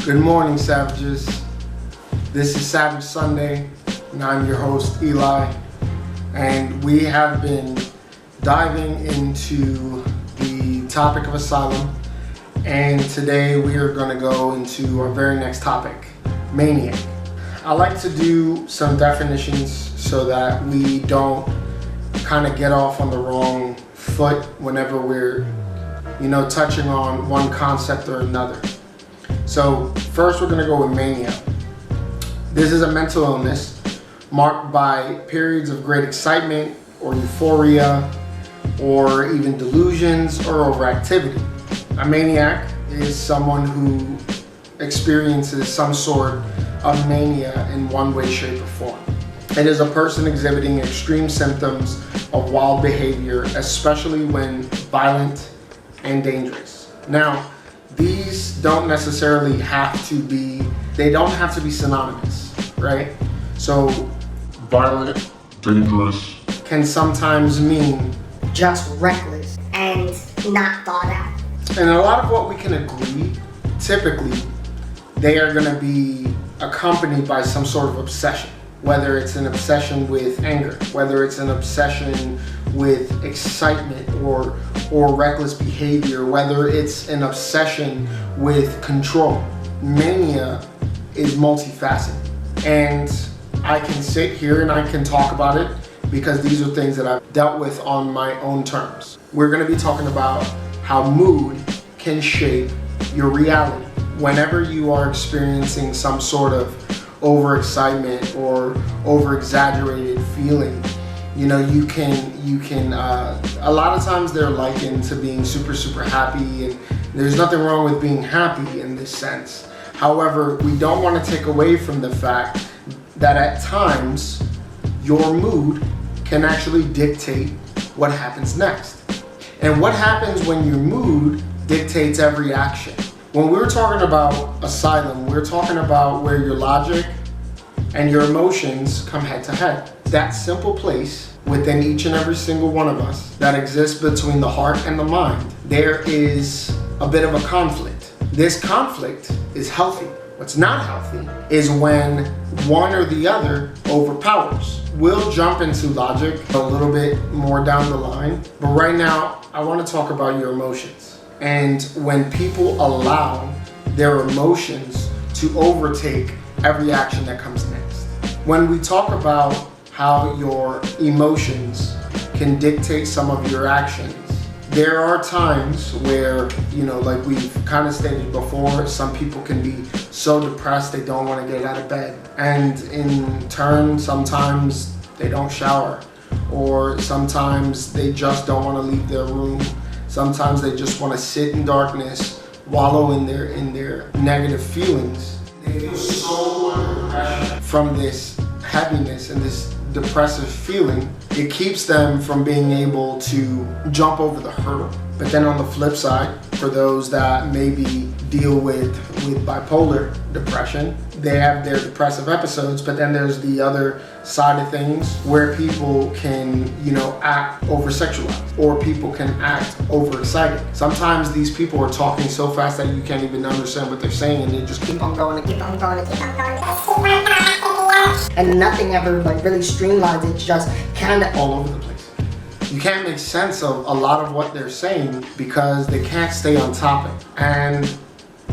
Good morning, Savages. This is Savage Sunday, and I'm your host, Eli. And we have been diving into the topic of Asylum. And today we are going to go into our very next topic, MaNiAc. I like to do some definitions so that we don't kind of get off on the wrong foot whenever we're touching on one concept or another. So first we're going to go with mania. This is a mental illness marked by periods of great excitement or euphoria or even delusions or overactivity. A maniac is someone who experiences some sort of mania in one way, shape, or form. It is a person exhibiting extreme symptoms of wild behavior, especially when violent and dangerous. Now, these don't necessarily have to be, they don't have to be synonymous, right? So, violent, dangerous can sometimes mean just reckless and not thought out. And a lot of what we can agree, typically, they are going to be accompanied by some sort of obsession. Whether it's an obsession with anger, whether it's an obsession with excitement or reckless behavior, whether it's an obsession with control. Mania is multifaceted. And I can sit here and I can talk about it because these are things that I've dealt with on my own terms. We're going to be talking about how mood can shape your reality. Whenever you are experiencing some sort of overexcitement or over-exaggerated feeling, you can a lot of times they're likened to being super happy, and there's nothing wrong with being happy in this sense. However, we don't want to take away from the fact that at times your mood can actually dictate what happens next. And what happens when your mood dictates every action. When we're talking about Asylum, we're talking about where your logic and your emotions come head to head. That simple place within each and every single one of us that exists between the heart and the mind, there is a bit of a conflict. This conflict is healthy. What's not healthy is when one or the other overpowers. We'll jump into logic a little bit more down the line, but right now I want to talk about your emotions. And when people allow their emotions to overtake every action that comes next. When we talk about how your emotions can dictate some of your actions, there are times where, like we've kind of stated before, some people can be so depressed they don't want to get out of bed. And in turn, sometimes they don't shower, or sometimes they just don't want to leave their room. Sometimes they just want to sit in darkness, wallow in their negative feelings. They feel so under pressure from this heaviness and this depressive feeling. It keeps them from being able to jump over the hurdle. But then on the flip side, for those that maybe deal with bipolar depression, they have their depressive episodes, but then there's the other side of things where people can, act over-sexualized, or people can act overexcited. Sometimes these people are talking so fast that you can't even understand what they're saying, and they just keep on going and keep on going and keep on going. And nothing ever really streamlines. It's just kind of all over the place. You can't make sense of a lot of what they're saying because they can't stay on topic. And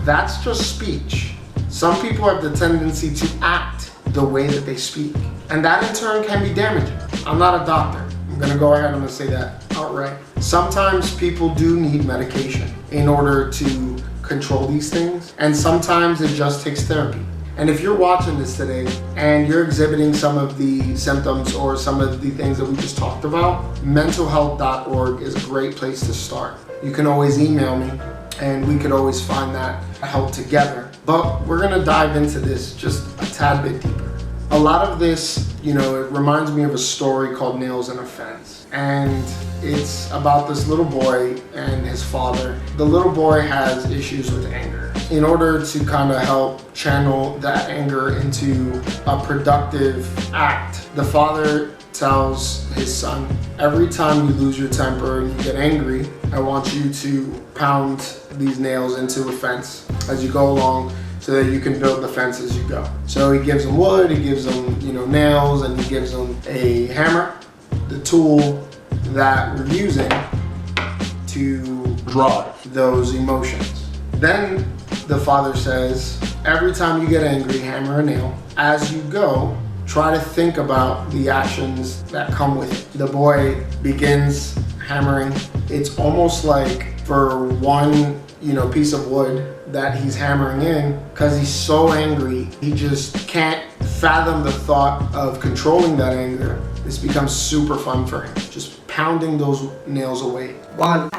that's just speech. Some people have the tendency to act the way that they speak, and that in turn can be damaging. I'm not a doctor. I'm gonna go ahead and say that outright. Sometimes people do need medication in order to control these things, and sometimes it just takes therapy. And if you're watching this today and you're exhibiting some of the symptoms or some of the things that we just talked about, mentalhealth.org is a great place to start. You can always email me and we could always find that help together. But we're gonna dive into this just a tad bit deeper. A lot of this, it reminds me of a story called Nails in a Fence. And it's about this little boy and his father. The little boy has issues with anger. In order to kind of help channel that anger into a productive act, the father tells his son, every time you lose your temper and you get angry, I want you to pound these nails into a fence as you go along so so that you can build the fence as you go. So he gives them wood, he gives them, nails, and he gives them a hammer, the tool that we're using to drive those emotions. Then the father says, every time you get angry, hammer a nail. As you go, try to think about the actions that come with it. The boy begins hammering. It's almost like for one, piece of wood that he's hammering in, because he's so angry, he just can't fathom the thought of controlling that anger. This becomes super fun for him, just pounding those nails away. One.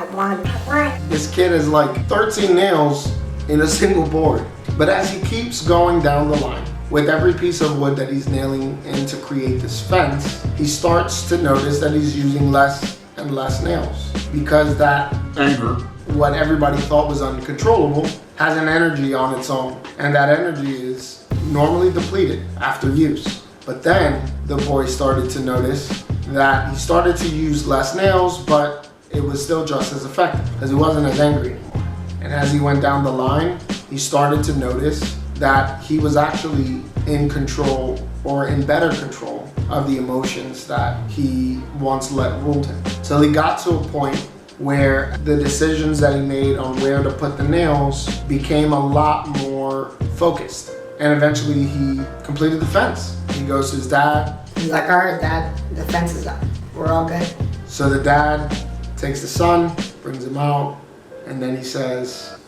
This kid is like 13 nails in a single board. But as he keeps going down the line, with every piece of wood that he's nailing in to create this fence, he starts to notice that he's using less and less nails, because that anger, what everybody thought was uncontrollable, has an energy on its own, and that energy is normally depleted after use. But then the boy started to notice that he started to use less nails, but it was still just as effective because he wasn't as angry anymore. And as he went down the line, he started to notice that he was actually in control, or in better control, of the emotions that he once let rule him. So he got to a point where the decisions that he made on where to put the nails became a lot more focused. And eventually he completed the fence. He goes to his dad. He's like, all right, Dad, the fence is up. We're all good. So the dad takes the son, brings him out, and then he says,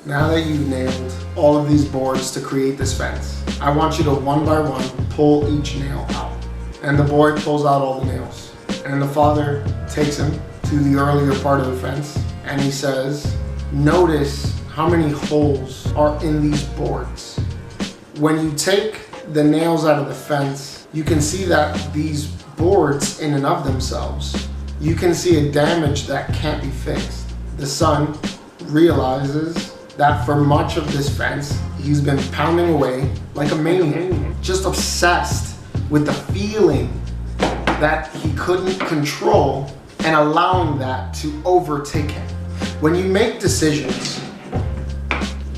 now that you've nailed all of these boards to create this fence, I want you to one by one pull each nail out. And the boy pulls out all the nails. And the father takes him to the earlier part of the fence, and he says, notice how many holes are in these boards. When you take the nails out of the fence, you can see that these boards in and of themselves, you can see a damage that can't be fixed. The son realizes that for much of this fence, he's been pounding away like a maniac, just obsessed with the feeling that he couldn't control and allowing that to overtake him. When you make decisions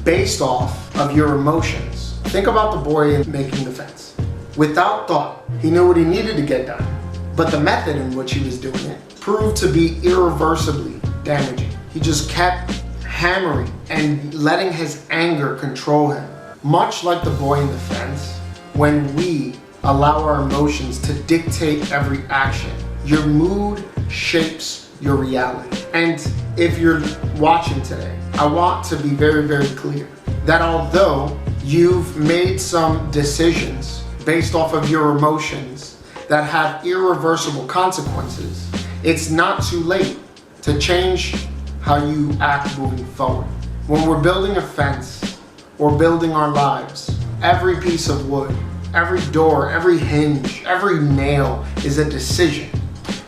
based off of your emotions, think about the boy making the fence. Without thought, he knew what he needed to get done, but the method in which he was doing it proved to be irreversibly damaging. He just kept hammering and letting his anger control him. Much like the boy in the fence, when we allow our emotions to dictate every action, your mood shapes your reality. And if you're watching today, I want to be very, very clear that although you've made some decisions based off of your emotions that have irreversible consequences, it's not too late to change how you act moving forward. When we're building a fence or building our lives, every piece of wood, every door, every hinge, every nail is a decision.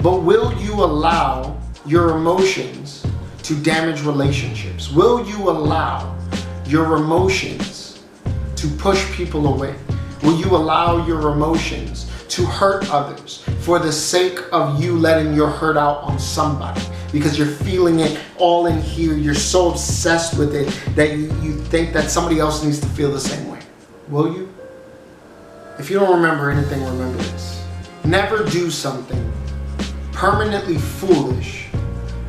But will you allow your emotions to damage relationships? Will you allow your emotions to push people away? Will you allow your emotions to hurt others for the sake of you letting your hurt out on somebody? Because you're feeling it all in here, you're so obsessed with it that you think that somebody else needs to feel the same way. Will you? If you don't remember anything, remember this. Never do something permanently foolish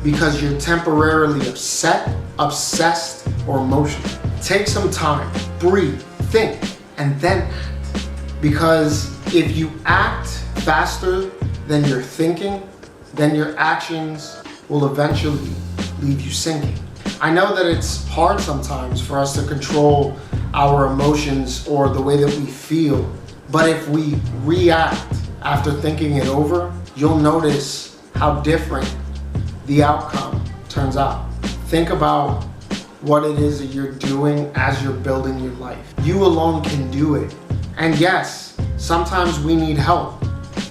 because you're temporarily upset, obsessed, or emotional. Take some time, breathe, think, and then act. Because if you act faster than you're thinking, then your actions will eventually leave you sinking. I know that it's hard sometimes for us to control our emotions or the way that we feel, but if we react after thinking it over, you'll notice how different the outcome turns out. Think about what it is that you're doing as you're building your life. You alone can do it. And yes, sometimes we need help,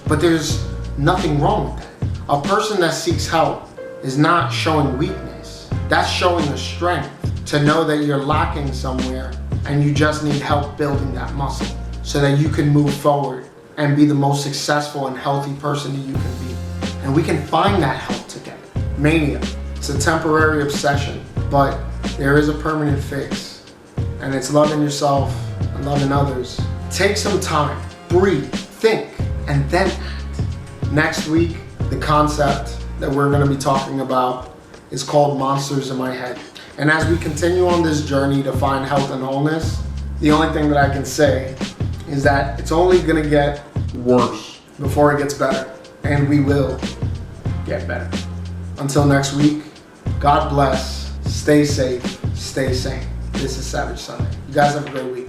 but there's nothing wrong with that. A person that seeks help is not showing weakness. That's showing a strength to know that you're lacking somewhere and you just need help building that muscle so that you can move forward and be the most successful and healthy person that you can be. And we can find that help together. Mania, it's a temporary obsession, but there is a permanent fix. and it's loving yourself and loving others. Take some time, breathe, think, and then act. Next week, the concept that we're going to be talking about is called Monsters in My Head. And as we continue on this journey to find health and wholeness, the only thing that I can say is that it's only going to get worse before it gets better. And we will get better. Until next week, God bless, stay safe, stay sane. This is Savage Sunday. You guys have a great week.